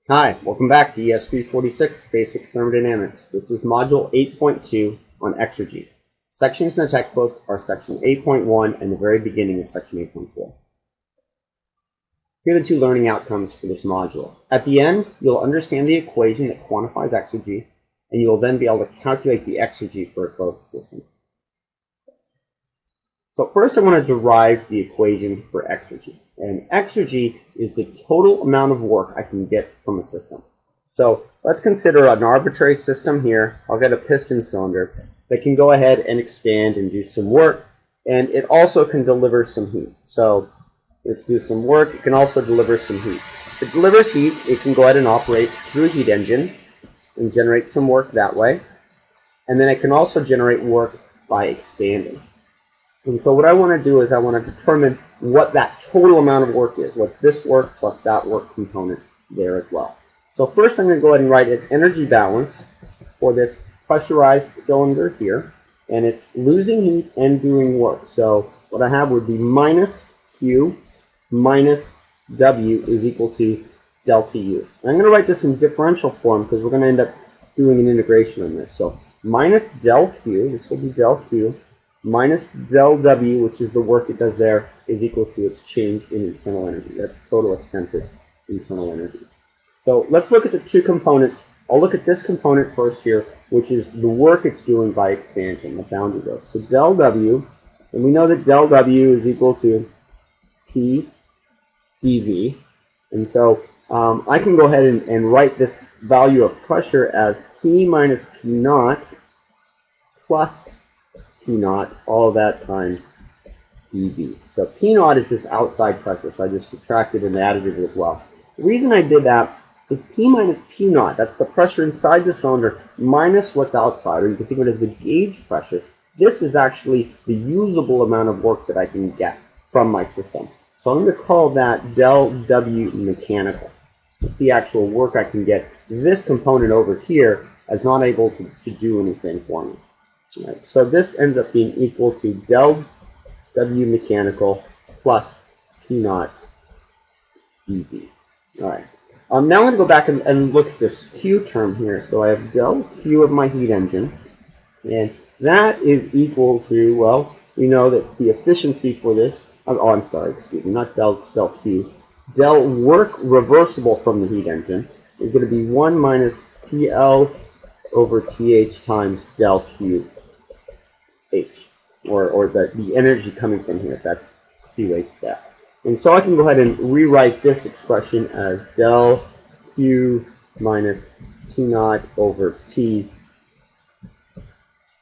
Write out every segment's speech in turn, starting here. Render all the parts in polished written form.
Hi, welcome back to es346 Basic Thermodynamics. This is Module 8.2 on exergy. Sections in the textbook are Section 8.1 and the very beginning of Section 8.4. Here are the two learning outcomes for this module. At the end, you'll understand the equation that quantifies exergy, and you will then be able to calculate the exergy for a closed system. So first I want to derive the equation for exergy. And exergy is the total amount of work I can get from a system. So let's consider an arbitrary system here. I'll get a piston cylinder that can go ahead and expand and do some work. And it also can deliver some heat. So if it do some work, it can also deliver some heat. If it delivers heat, it can go ahead and operate through a heat engine and generate some work that way. And then it can also generate work by expanding. And so what I want to do is I want to determine what that total amount of work is. What's this work plus that work component there as well. So first I'm going to go ahead and write an energy balance for this pressurized cylinder here. And it's losing heat and doing work. So what I have would be minus Q minus W is equal to delta U. And I'm going to write this in differential form because we're going to end up doing an integration on this. So minus del Q, this will be del Q, minus del W, which is the work it does there, is equal to its change in internal energy. That's total extensive internal energy. So let's look at the two components. I'll look at this component first here, which is the work it's doing by expansion, the boundary work. So del W, and we know that del W is equal to P dV. And so I can go ahead and write this value of pressure as P minus P naught plus P naught, all of that times dV. So P naught is this outside pressure, so I just subtracted and added it as well. The reason I did that is P minus P naught, that's the pressure inside the cylinder minus what's outside, or you can think of it as the gauge pressure. This is actually the usable amount of work that I can get from my system. So I'm going to call that del W mechanical. It's the actual work I can get. This component over here is not able to do anything for me. Right, so this ends up being equal to del W mechanical plus P naught dV. All right. Now I'm going to go back and look at this Q term here. So I have del Q of my heat engine, and that is equal to, well, we know that the efficiency for this, I'm sorry, excuse me, not del Q, del work reversible from the heat engine is going to be 1 minus TL over TH times del Q H, or the energy coming from here, that's QH that. And so I can go ahead and rewrite this expression as del Q minus T naught over T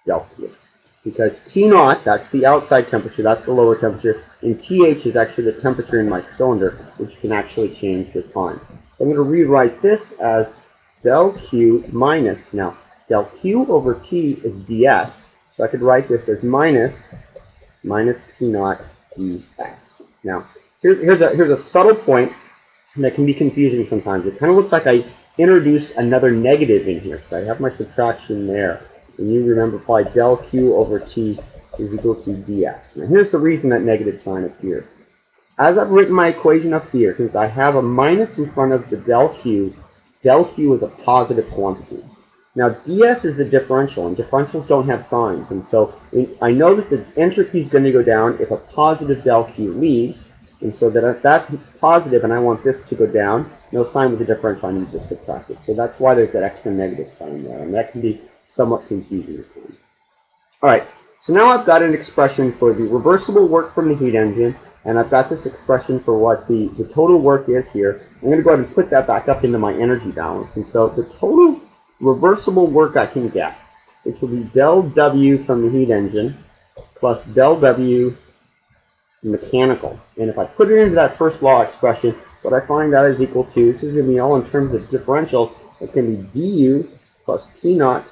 del Q. Because T naught, that's the outside temperature, that's the lower temperature, and TH is actually the temperature in my cylinder, which can actually change with time. I'm going to rewrite this as del Q minus, now del Q over T is ds, so I could write this as minus T naught ds. Now, here's a subtle point that can be confusing sometimes. It kind of looks like I introduced another negative in here, because I have my subtraction there. And you remember probably del Q over T is equal to ds. Now here's the reason that negative sign appears. As I've written my equation up here, since I have a minus in front of the del Q is a positive quantity. Now ds is a differential, and differentials don't have signs. And so I know that the entropy is going to go down if a positive del Q leaves. And so that if that's positive and I want this to go down, no sign with the differential, I need to subtract it. So that's why there's that extra negative sign there. And that can be somewhat confusing at times. All right, so now I've got an expression for the reversible work from the heat engine, and I've got this expression for what the total work is here. I'm going to go ahead and put that back up into my energy balance. And so the total reversible work I can get, which will be del W from the heat engine plus del W mechanical. And if I put it into that first law expression, what I find out is equal to, this is going to be all in terms of differential, it's going to be du plus P naught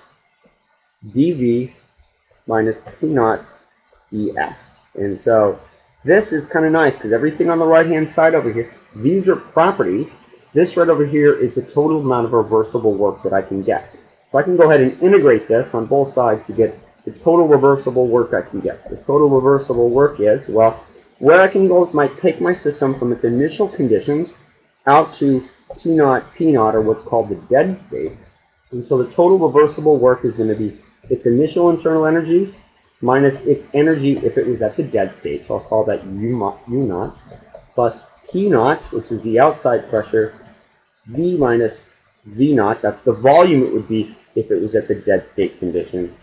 dV minus T naught ds. And so this is kind of nice because everything on the right hand side over here, these are properties. This right over here is the total amount of reversible work that I can get. So I can go ahead and integrate this on both sides to get the total reversible work I can get. The total reversible work is, well, where I can go take my system from its initial conditions out to T naught, P naught are what's called the dead state. And so the total reversible work is going to be its initial internal energy minus its energy if it was at the dead state. So I'll call that U naught, plus P naught, which is the outside pressure, V minus V naught, that's the volume it would be if it was at the dead state condition,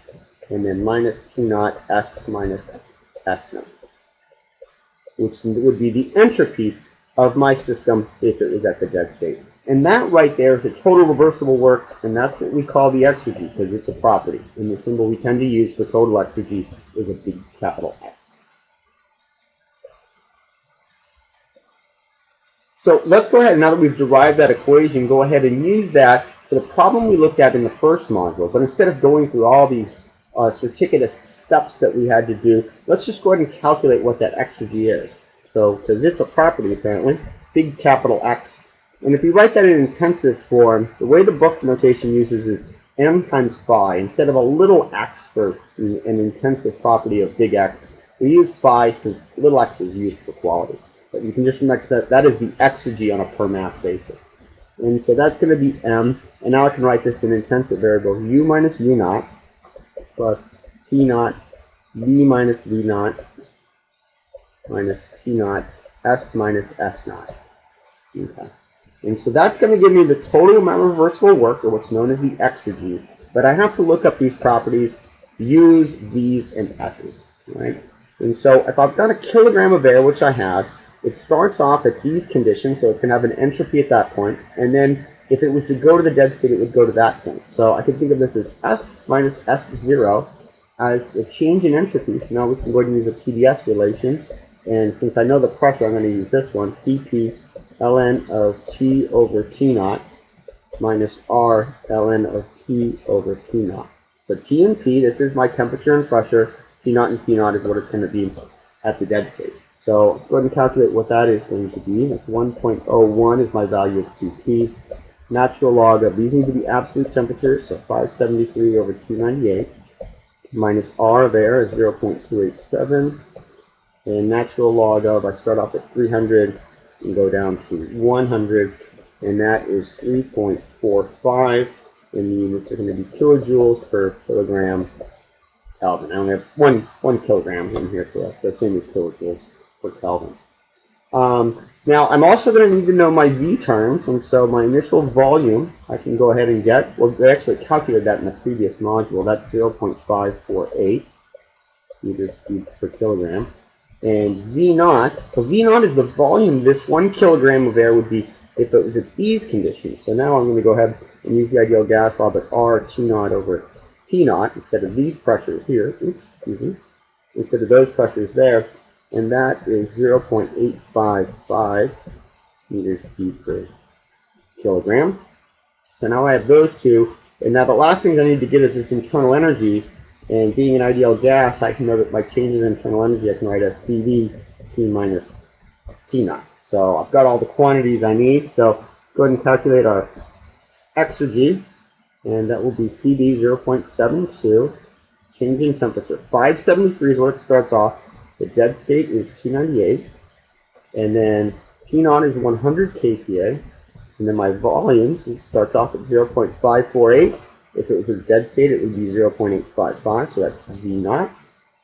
and then minus T naught S minus S naught, which would be the entropy of my system if it was at the dead state. And that right there is the total reversible work, and that's what we call the exergy, because it's a property. And the symbol we tend to use for total exergy is a big capital X. So let's go ahead, now that we've derived that equation, go ahead and use that for the problem we looked at in the first module. But instead of going through all these circuitous steps that we had to do, let's just go ahead and calculate what that exergy is. So, because it's a property apparently, big capital X. And if we write that in intensive form, the way the book notation uses is m times phi. Instead of a little x for an intensive property of big X, we use phi since little x is used for quality. But you can just remember that that is the exergy on a per mass basis. And so that's going to be m, and now I can write this in intensive variable u minus u naught plus p naught v minus v naught minus t naught s minus s naught. Okay. And so that's going to give me the total amount of reversible work, or what's known as the exergy. But I have to look up these properties, u's, v's, and s's. Right? And so if I've got a kilogram of air, which I have, it starts off at these conditions, so it's going to have an entropy at that point. And then if it was to go to the dead state, it would go to that point. So I can think of this as S minus S0 as the change in entropy. So now we can go ahead and use a TDS relation. And since I know the pressure, I'm going to use this one, Cp ln of T over T naught minus R ln of P over P naught. So T and P, this is my temperature and pressure. T naught and P naught is what it's going to be at the dead state. So let's go ahead and calculate what that is going to be. That's 1.01 is my value of Cp. Natural log of, these need to be absolute temperatures, so 573 over 298, minus R of air is 0.287, and natural log of, I start off at 300 and go down to 100, and that is 3.45, and the units are going to be kilojoules per kilogram Kelvin. I only have one kilogram in here for us, the same as kilojoules per Kelvin. Now, I'm also going to need to know my V terms, and so my initial volume I can go ahead and get. Well, we actually calculated that in the previous module. That's 0.548 meters cubed per kilogram. And V naught, so V naught is the volume this 1 kilogram of air would be if it was at these conditions. So now I'm going to go ahead and use the ideal gas law, but R T naught over P naught instead of these pressures here, instead of those pressures there. And that is 0.855 meters cubed per kilogram. So now I have those two, and now the last thing I need to get is this internal energy, and being an ideal gas, I can know that my changes in internal energy, I can write as CV T minus T naught. So I've got all the quantities I need, so let's go ahead and calculate our exergy, and that will be CV 0.72, change in temperature. 573 is where it starts off. The dead state is 298, and then P naught is 100 kPa, and then my volumes, it starts off at 0.548. If it was a dead state, it would be 0.855, so that's V naught,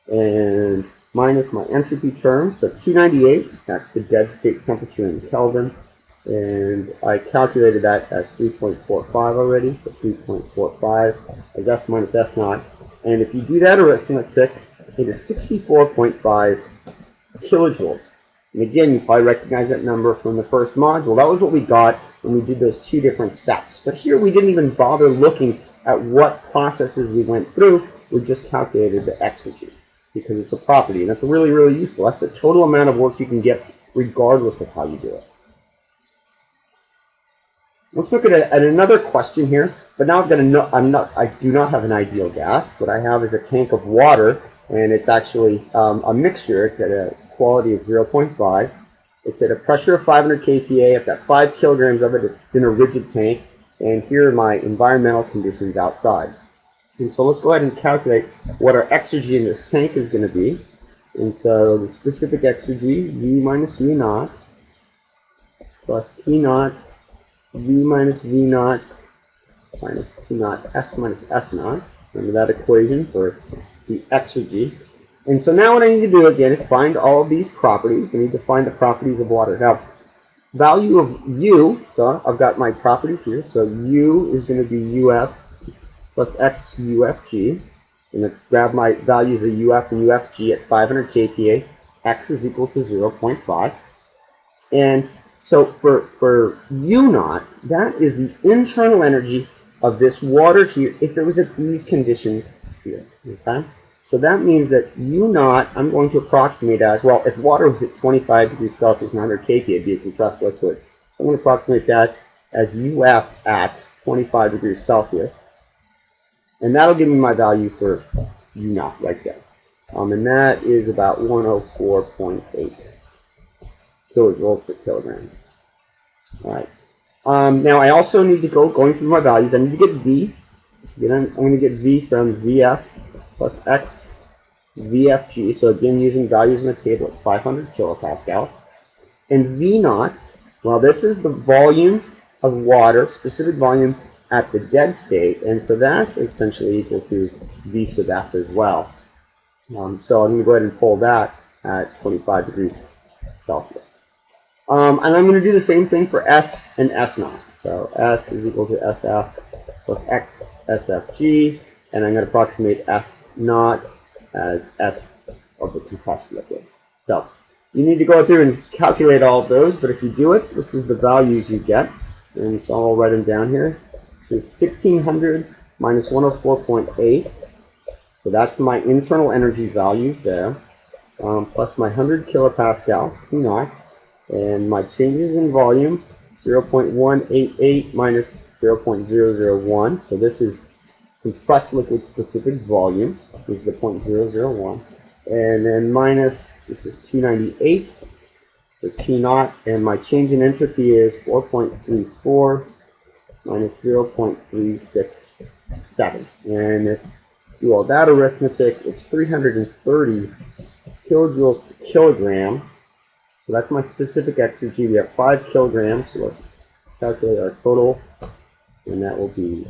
and minus my entropy term, so 298, that's the dead state temperature in Kelvin, and I calculated that as 3.45 already, so 3.45 is S minus S naught, and if you do that arithmetic, it is 64.5 kilojoules. And again, you probably recognize that number from the first module. That was what we got when we did those two different steps. But here we didn't even bother looking at what processes we went through. We just calculated the exergy because it's a property, and that's really, really useful. That's the total amount of work you can get regardless of how you do it. Let's look at another question here. But now I do not have an ideal gas. What I have is a tank of water, and it's actually a mixture. It's at a quality of 0.5. It's at a pressure of 500 kPa. I've got 5 kilograms of it. It's in a rigid tank. And here are my environmental conditions outside. And so let's go ahead and calculate what our exergy in this tank is going to be. And so the specific exergy, U minus U naught, plus P naught V minus V naught minus T naught S minus S naught. Remember that equation for the exergy. And so now what I need to do again is find all of these properties. I need to find the properties of water. Now, value of U, so I've got my properties here. So U is going to be UF plus X UFG. I'm going to grab my values of UF and UFG at 500 kPa. X is equal to 0.5. And so for U naught, that is the internal energy of this water here if it was at these conditions here. Okay? So that means that U naught, I'm going to approximate as, well, if water was at 25 degrees Celsius and 100 kPa, it'd be a compressed liquid. I'm going to approximate that as UF at 25 degrees Celsius. And that'll give me my value for U naught right there. And that is about 104.8 kilojoules per kilogram. All right. Now I also need to going through my values. I need to get V. I'm going to get V from VF plus X VFG. So again, using values in the table at 500 kilopascals. And V naught, well, this is the volume of water, specific volume at the dead state. And so that's essentially equal to V sub F as well. So I'm going to go ahead and pull that at 25 degrees Celsius. And I'm going to do the same thing for S and S naught. So S is equal to SF plus X SFG, and I'm going to approximate S naught as S of the compressed liquid. So you need to go through and calculate all of those, but if you do it, this is the values you get. And so I'll write them down here. This is 1600 minus 104.8. So that's my internal energy value there, plus my 100 kilopascal, P naught. And my changes in volume, 0.188 minus 0.001. So this is compressed liquid specific volume, is the 0.001. And then minus, this is 298 for T naught. And my change in entropy is 4.34 minus 0.367. And if you do all that arithmetic, it's 330 kilojoules per kilogram. So that's my specific exergy. We have 5 kilograms, so let's calculate our total. And that will be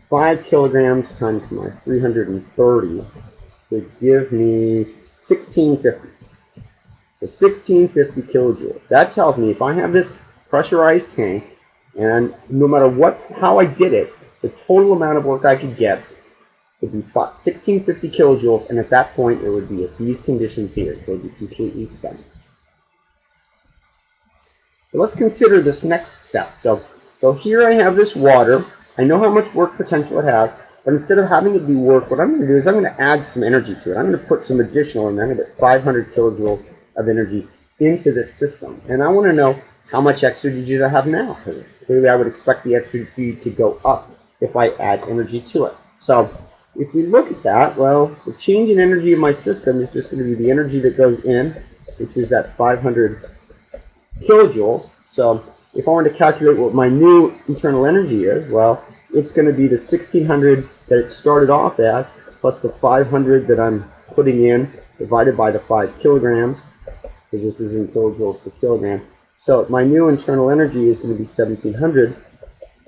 5 kilograms times my 330 to give me 1650. So 1650 kilojoules. That tells me if I have this pressurized tank, and no matter how I did it, the total amount of work I could get would be 1650 kilojoules, and at that point it would be at these conditions here. So it would be completely spent. But let's consider this next step. So here I have this water. I know how much work potential it has, but instead of having it do work, what I'm going to do is I'm going to add some energy to it. I'm going to put some additional, and I'm going to get 500 kilojoules of energy into this system. And I want to know how much exergy do I have now? Because clearly I would expect the exergy to go up if I add energy to it. So if we look at that, well, the change in energy of my system is just going to be the energy that goes in, which is at 500 kilojoules. So if I want to calculate what my new internal energy is, well, it's going to be the 1600 that it started off as, plus the 500 that I'm putting in, divided by the 5 kilograms, because this is in kilojoules per kilogram. So my new internal energy is going to be 1700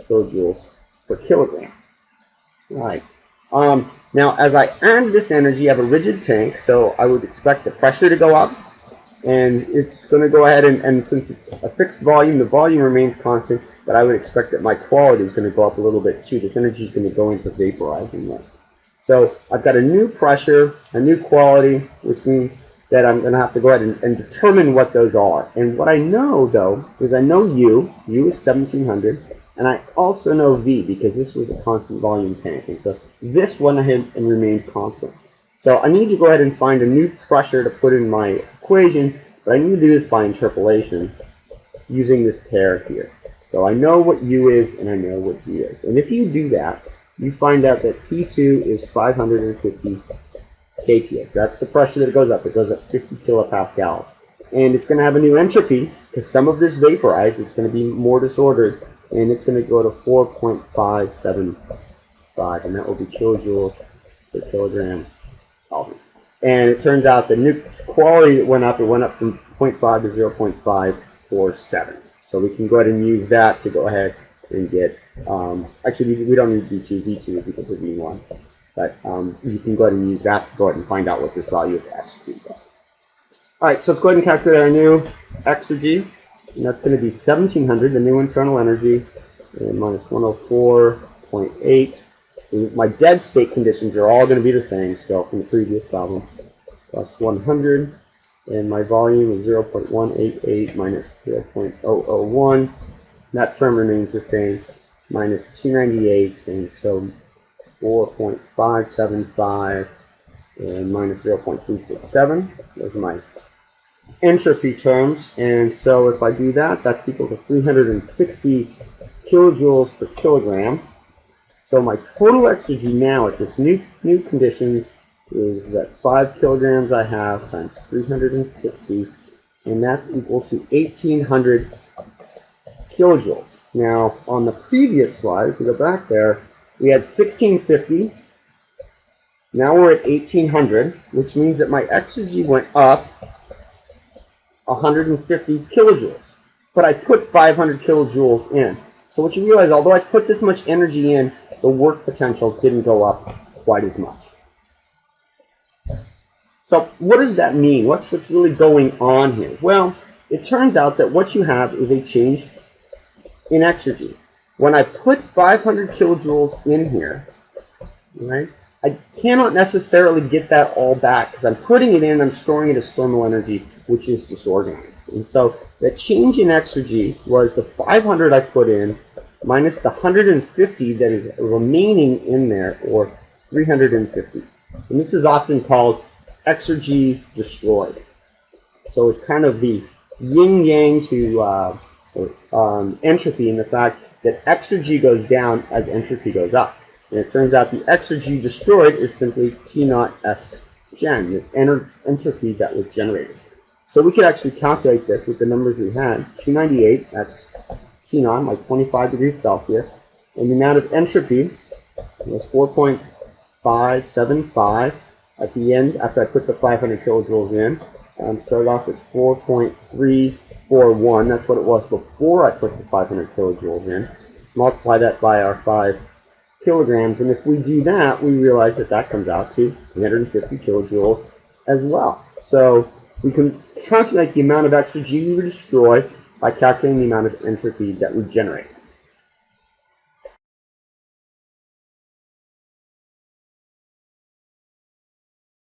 kilojoules per kilogram. Right. Now, as I add this energy, I have a rigid tank, so I would expect the pressure to go up. And it's going to go ahead and since it's a fixed volume, the volume remains constant, but I would expect that my quality is going to go up a little bit too. This energy is going to go into vaporizing this. So I've got a new pressure, a new quality, which means that I'm going to have to go ahead and determine what those are. And what I know, though, is I know U is 1700, and I also know V because this was a constant volume tank. And so this went ahead and remained constant. So I need to go ahead and find a new pressure to put in my equation, but I need to do this by interpolation using this pair here. So I know what U is and I know what V is. And if you do that, you find out that P2 is 550 kPa. So that's the pressure that goes up. It goes up 50 kilopascal. And it's going to have a new entropy because some of this vaporized. It's going to be more disordered, and it's going to go to 4.575, and that will be kilojoules per kilogram. And it turns out the new quality that went up, it went up from 0.5 to 0.547. So we can go ahead and use that to go ahead and get, actually we don't need V2, V2 is equal to V1, but you can go ahead and use that to go ahead and find out what this value of S3 is. Alright, so let's go ahead and calculate our new exergy, and that's going to be 1700, the new internal energy, and minus 104.8. So my dead state conditions are all going to be the same still from the previous problem, plus 100. And my volume is 0.188 minus 0.001. That term remains the same, minus 298, and so 4.575 and minus 0.367. Those are my entropy terms. And so if I do that, that's equal to 360 kilojoules per kilogram. So my total exergy now at this new conditions is that 5 kilograms I have times 360, and that's equal to 1800 kilojoules. Now, on the previous slide, if we go back there, we had 1650. Now we're at 1800, which means that my exergy went up 150 kilojoules. But I put 500 kilojoules in. So what you realize, although I put this much energy in, the work potential didn't go up quite as much. So what does that mean? What's really going on here? Well, it turns out that what you have is a change in exergy. When I put 500 kilojoules in here, right, I cannot necessarily get that all back because I'm putting it in, I'm storing it as thermal energy, which is disorganized. And so the change in exergy was the 500 I put in minus the 150 that is remaining in there, or 350. And this is often called exergy destroyed. So it's kind of the yin-yang to entropy in the fact that exergy goes down as entropy goes up. And it turns out the exergy destroyed is simply T naught S gen, the entropy that was generated. So we could actually calculate this with the numbers we had. 298, that's T naught, like 25 degrees Celsius. And the amount of entropy was 4.575. At the end, after I put the 500 kilojoules in, started off with 4.341. That's what it was before I put the 500 kilojoules in. Multiply that by our 5 kilograms, and if we do that, we realize that that comes out to 350 kilojoules as well. So we can calculate the amount of exergy we would destroy by calculating the amount of entropy that we generate.